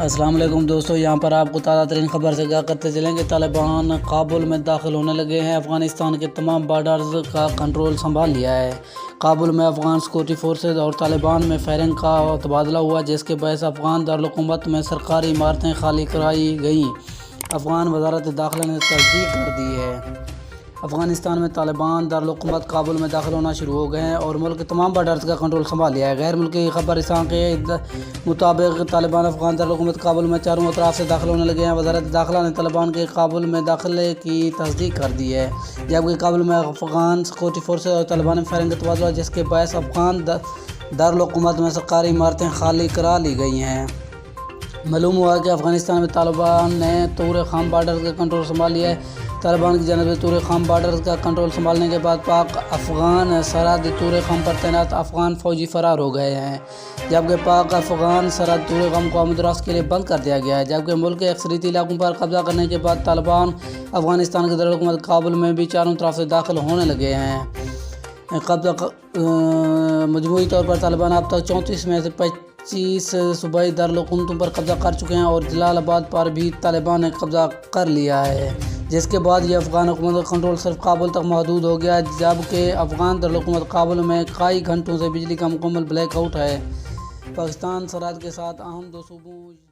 السلام علیکم دوستو، یہاں پر آپ کو تازہ ترین خبر سے آگاہ کرتے چلیں گے۔ طالبان کابل میں داخل ہونے لگے ہیں۔ افغانستان کے تمام بارڈرز کا کنٹرول سنبھال لیا ہے۔ کابل میں افغان سیکورٹی فورسز اور طالبان میں فائرنگ کا تبادلہ ہوا، جس کے باعث افغان دارالحکومت میں سرکاری عمارتیں خالی کرائی گئیں۔ افغان وزارت داخلہ نے تصدیق کر دی ہے۔ افغانستان میں طالبان دارالحکومت کابل میں داخل ہونا شروع ہو گئے ہیں اور ملک کے تمام بارڈرز کا کنٹرول سنبھال لیا ہے۔ غیر ملکی خبر رساں کے مطابق طالبان افغان دارالحکومت کابل میں چاروں اطراف سے داخل ہونے لگے ہیں۔ وزارت داخلہ نے طالبان کے کابل میں داخلے کی تصدیق کر دی ہے، جبکہ کابل میں افغان سیکورٹی فورسز اور طالبان میں فائرنگ کا تبادلہ، جس کے باعث افغان دارالحکومت میں سرکاری عمارتیں خالی کرا لی گئی ہیں۔ معلوم ہوا کہ افغانستان میں طالبان نے طور خام بارڈر کا کنٹرول سنبھال لیا ہے۔ طالبان کی جانب سے طور خام بارڈر کا کنٹرول سنبھالنے کے بعد پاک افغان سرحد طور خام پر تعینات افغان فوجی فرار ہو گئے ہیں، جبکہ پاک افغان سرحد طور خام کو آمد و رفت کے لیے بند کر دیا گیا ہے۔ جبکہ ملک کے اکثریتی علاقوں پر قبضہ کرنے کے بعد طالبان افغانستان کے دارالحکومت کابل میں بھی چاروں طرف سے داخل ہونے لگے ہیں۔ مجموعی طور پر طالبان اب تک 34 میں سے 25 صوبائی دارالحکومتوں پر قبضہ کر چکے ہیں اور جلال آباد پر بھی طالبان نے قبضہ کر لیا ہے، جس کے بعد یہ افغان حکومت کا کنٹرول صرف کابل تک محدود ہو گیا، جبکہ افغان دارالحکومت کابل میں کئی گھنٹوں سے بجلی کا مکمل بلیک آؤٹ ہے۔ پاکستان سرحد کے ساتھ اہم دو صوبوں